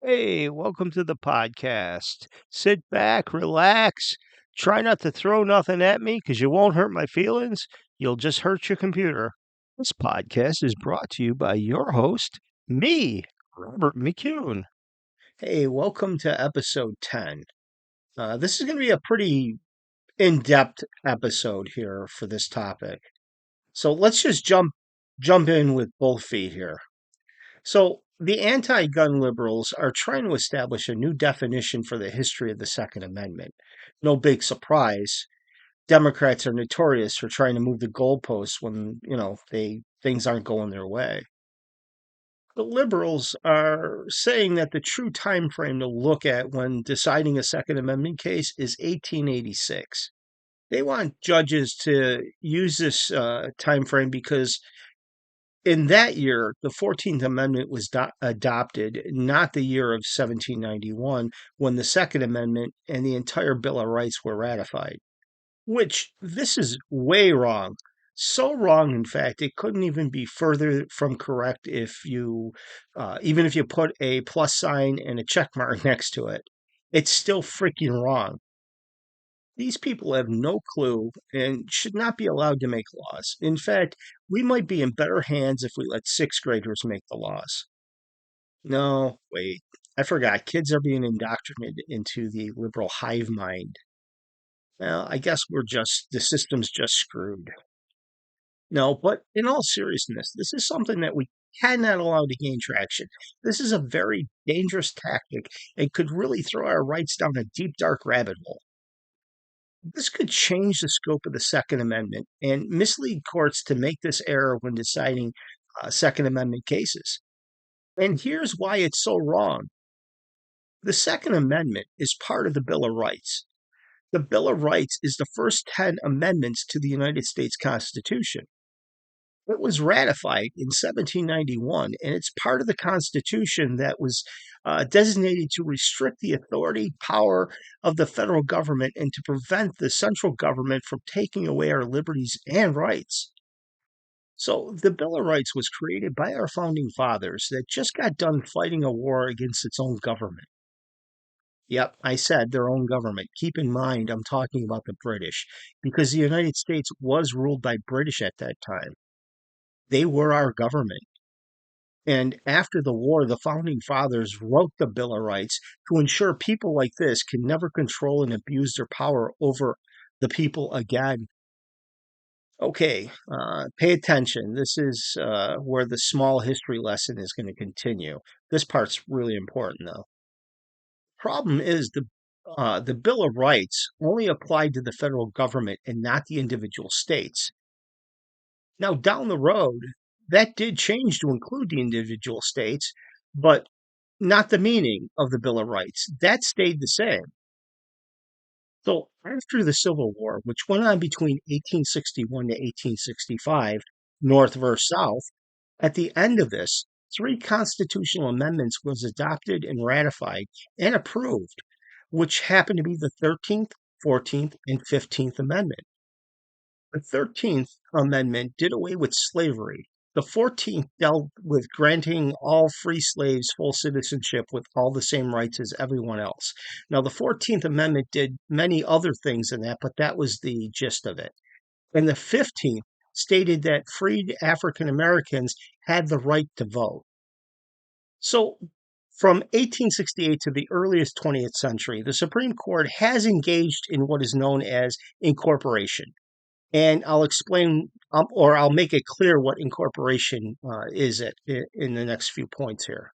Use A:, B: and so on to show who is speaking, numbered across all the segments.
A: Hey, welcome to the podcast. Sit back, relax. Try not to throw nothing at me because you won't hurt my feelings. You'll just hurt your computer. This podcast is brought to you by your host, me, Robert McCune. Hey, welcome to episode 10. This is going to be a pretty in depth episode here for this topic. So let's just jump in with both feet here. So, the anti gun liberals are trying to establish a new definition for the history of the Second Amendment. No big surprise. Democrats are notorious for trying to move the goalposts when, things aren't going their way. The liberals are saying that the true time frame to look at when deciding a Second Amendment case is 1886. They want judges to use this time frame because in that year, the 14th Amendment was adopted, not the year of 1791, when the Second Amendment and the entire Bill of Rights were ratified. Which, this is way wrong. So wrong, in fact, it couldn't even be further from correct even if you put a plus sign and a check mark next to it. It's still freaking wrong. These people have no clue and should not be allowed to make laws. In fact, we might be in better hands if we let sixth graders make the laws. No, wait, I forgot. Kids are being indoctrinated into the liberal hive mind. Well, I guess the system's just screwed. No, but in all seriousness, this is something that we cannot allow to gain traction. This is a very dangerous tactic and could really throw our rights down a deep, dark rabbit hole. This could change the scope of the Second Amendment and mislead courts to make this error when deciding Second Amendment cases. And here's why it's so wrong. The Second Amendment is part of the Bill of Rights. The Bill of Rights is the first 10 amendments to the United States Constitution. It was ratified in 1791, and it's part of the Constitution that was designated to restrict the authority, power of the federal government and to prevent the central government from taking away our liberties and rights. So, the Bill of Rights was created by our founding fathers that just got done fighting a war against its own government. Yep, I said their own government. Keep in mind, I'm talking about the British, because the United States was ruled by British at that time. They were our government. And after the war, the founding fathers wrote the Bill of Rights to ensure people like this can never control and abuse their power over the people again. Okay, pay attention. This is where the small history lesson is going to continue. This part's really important, though. Problem is, the Bill of Rights only applied to the federal government and not the individual states. Now, down the road, that did change to include the individual states, but not the meaning of the Bill of Rights. That stayed the same. So, after the Civil War, which went on between 1861 to 1865, North versus South, at the end of this, three constitutional amendments was adopted and ratified and approved, which happened to be the 13th, 14th, and 15th Amendment. The 13th Amendment did away with slavery. The 14th dealt with granting all free slaves full citizenship with all the same rights as everyone else. Now, the 14th Amendment did many other things than that, but that was the gist of it. And the 15th stated that freed African Americans had the right to vote. So, from 1868 to the earliest 20th century, the Supreme Court has engaged in what is known as incorporation. And I'll explain, or I'll make it clear what incorporation is in the next few points here.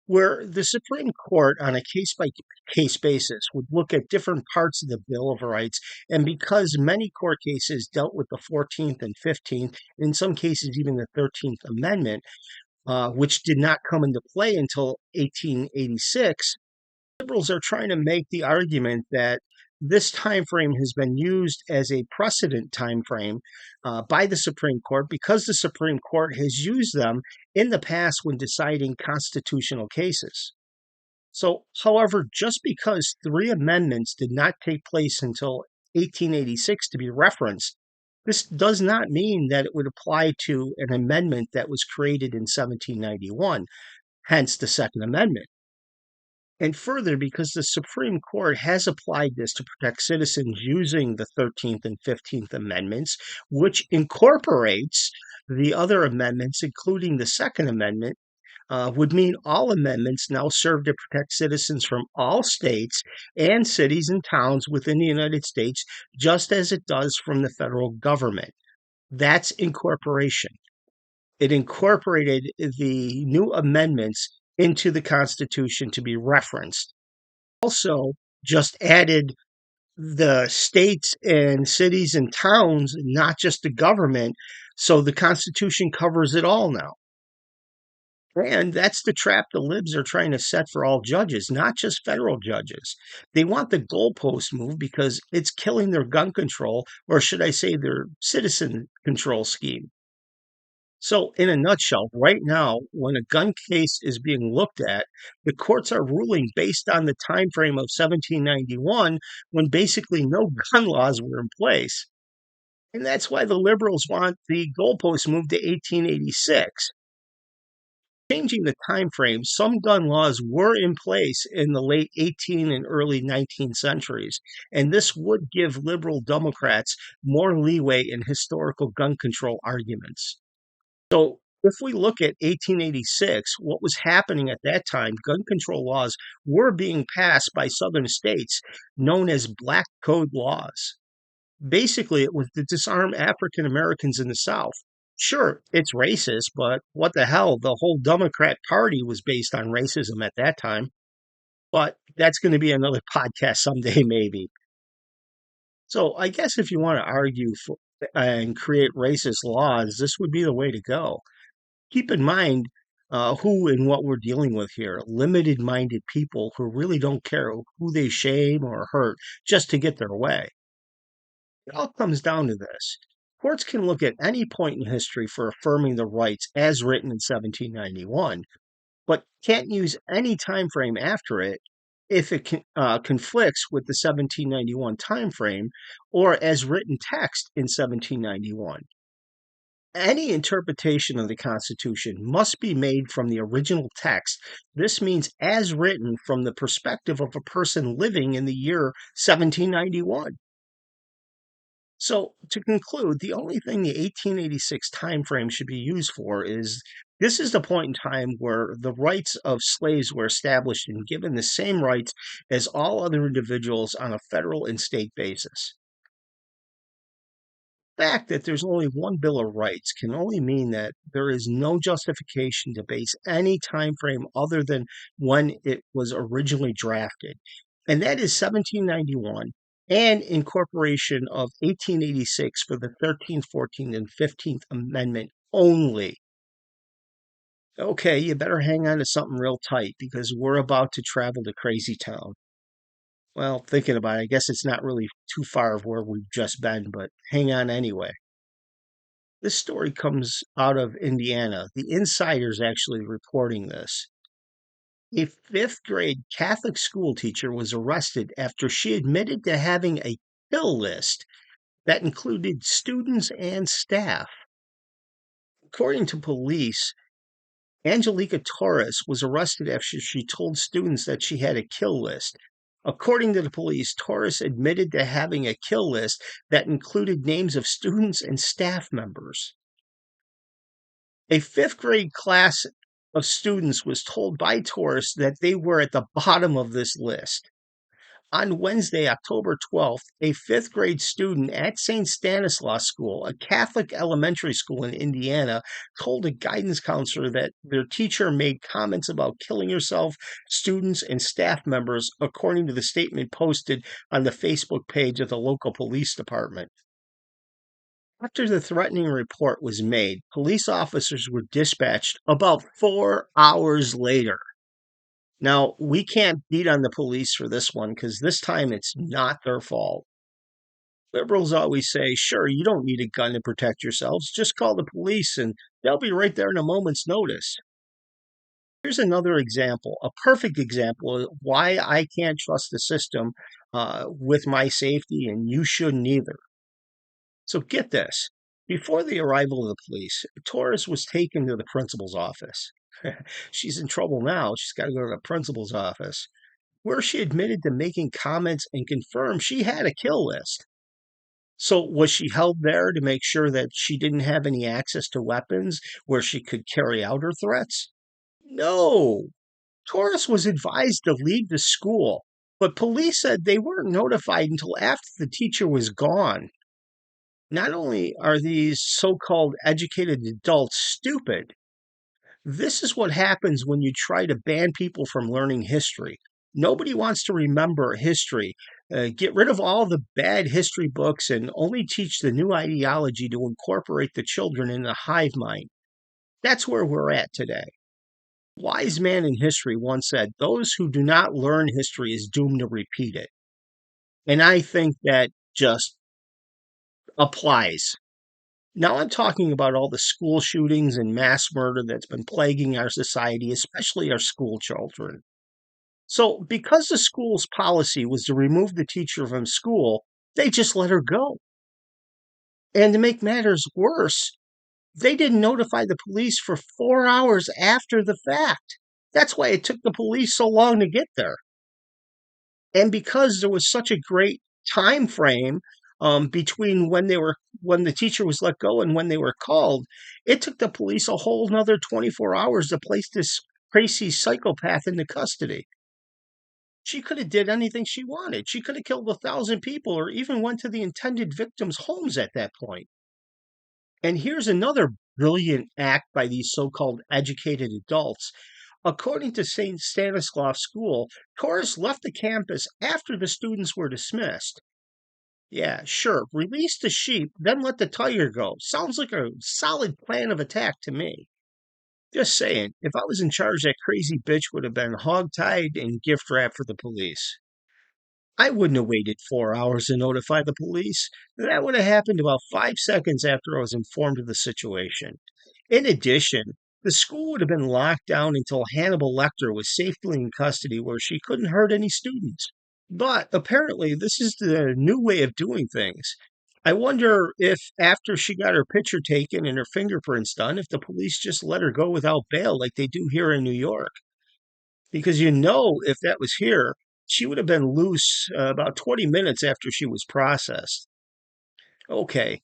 A: Where the Supreme Court, on a case by case basis, would look at different parts of the Bill of Rights. And because many court cases dealt with the 14th and 15th, in some cases, even the 13th Amendment, which did not come into play until 1886, liberals are trying to make the argument that this time frame has been used as a precedent time frame by the Supreme Court because the Supreme Court has used them in the past when deciding constitutional cases. So, however, just because three amendments did not take place until 1886 to be referenced, this does not mean that it would apply to an amendment that was created in 1791. hence the Second Amendment. And further, because the Supreme Court has applied this to protect citizens using the 13th and 15th Amendments, which incorporates the other amendments, including the Second Amendment, would mean all amendments now serve to protect citizens from all states and cities and towns within the United States, just as it does from the federal government. That's incorporation. It incorporated the new amendments into the Constitution to be referenced. Also, just added the states and cities and towns, not just the government. So the Constitution covers it all now. And that's the trap the libs are trying to set for all judges, not just federal judges. They want the goalpost moved because it's killing their gun control, or should I say, their citizen control scheme. So, in a nutshell, right now, when a gun case is being looked at, the courts are ruling based on the time frame of 1791, when basically no gun laws were in place. And that's why the liberals want the goalpost moved to 1886. Changing the time frame, some gun laws were in place in the late 18th and early 19th centuries, and this would give liberal Democrats more leeway in historical gun control arguments. So, if we look at 1886, what was happening at that time, gun control laws were being passed by southern states known as Black Code laws. Basically, it was to disarm African Americans in the South. Sure, it's racist, but what the hell? The whole Democrat Party was based on racism at that time. But that's going to be another podcast someday, maybe. So I guess if you want to argue for and create racist laws, this would be the way to go. Keep in mind who and what we're dealing with here. Limited minded people who really don't care who they shame or hurt just to get their way. It all comes down to this. Courts can look at any point in history for affirming the rights as written in 1791, but can't use any time frame after it if it conflicts with the 1791 time frame or as written text in 1791. Any interpretation of the Constitution must be made from the original text. This means as written from the perspective of a person living in the year 1791. So, to conclude, the only thing the 1886 timeframe should be used for is this is the point in time where the rights of slaves were established and given the same rights as all other individuals on a federal and state basis. The fact that there's only one Bill of Rights can only mean that there is no justification to base any time frame other than when it was originally drafted, and that is 1791 and incorporation of 1886 for the 13th, 14th, and 15th Amendment only. Okay, you better hang on to something real tight because we're about to travel to Crazy Town. Well, thinking about it, I guess it's not really too far of where we've just been, but hang on anyway. This story comes out of Indiana. The Insider's actually reporting this. A fifth grade Catholic school teacher was arrested after she admitted to having a kill list that included students and staff. According to police, Angelica Torres was arrested after she told students that she had a kill list. According to the police, Torres admitted to having a kill list that included names of students and staff members. A fifth grade class of students was told by Torres that they were at the bottom of this list. On Wednesday, October 12th, a fifth grade student at St. Stanislaus School, a Catholic elementary school in Indiana, told a guidance counselor that their teacher made comments about killing herself, students, and staff members, according to the statement posted on the Facebook page of the local police department. After the threatening report was made, police officers were dispatched about 4 hours later. Now, we can't beat on the police for this one because this time it's not their fault. Liberals always say, sure, you don't need a gun to protect yourselves. Just call the police and they'll be right there in a moment's notice. Here's another example, a perfect example of why I can't trust the system with my safety and you shouldn't either. So get this. Before the arrival of the police, Torres was taken to the principal's office. She's in trouble now. She's got to go to the principal's office, where she admitted to making comments and confirmed she had a kill list. So, was she held there to make sure that she didn't have any access to weapons where she could carry out her threats? No. Taurus was advised to leave the school, but police said they weren't notified until after the teacher was gone. Not only are these so called educated adults stupid, this is what happens when you try to ban people from learning history. Nobody wants to remember history. Get rid of all the bad history books and only teach the new ideology to incorporate the children in the hive mind. That's where we're at today. Wise man in history once said, "Those who do not learn history is doomed to repeat it." And I think that just applies. Now I'm talking about all the school shootings and mass murder that's been plaguing our society, especially our school children. So, because the school's policy was to remove the teacher from school, they just let her go. And to make matters worse, they didn't notify the police for 4 hours after the fact. That's why it took the police so long to get there. And because there was such a great time frame between when the teacher was let go and when they were called, it took the police a whole another 24 hours to place this crazy psychopath into custody. She could have did anything she wanted. She could have killed 1,000 people or even went to the intended victims' homes at that point. And here's another brilliant act by these so-called educated adults. According to St. Stanislaus School, Taurus left the campus after the students were dismissed. Yeah, sure, release the sheep, then let the tiger go. Sounds like a solid plan of attack to me. Just saying, if I was in charge, that crazy bitch would have been hogtied and gift wrapped for the police. I wouldn't have waited 4 hours to notify the police. That would have happened about 5 seconds after I was informed of the situation. In addition, the school would have been locked down until Hannibal Lecter was safely in custody where she couldn't hurt any students. But apparently, this is the new way of doing things. I wonder if, after she got her picture taken and her fingerprints done, if the police just let her go without bail like they do here in New York. Because if that was here, she would have been loose about 20 minutes after she was processed. Okay,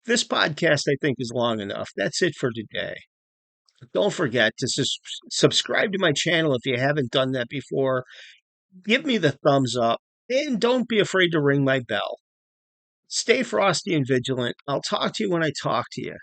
A: this podcast I think is long enough. That's it for today. Don't forget to subscribe to my channel if you haven't done that before. Give me the thumbs up and don't be afraid to ring my bell. Stay frosty and vigilant. I'll talk to you when I talk to you.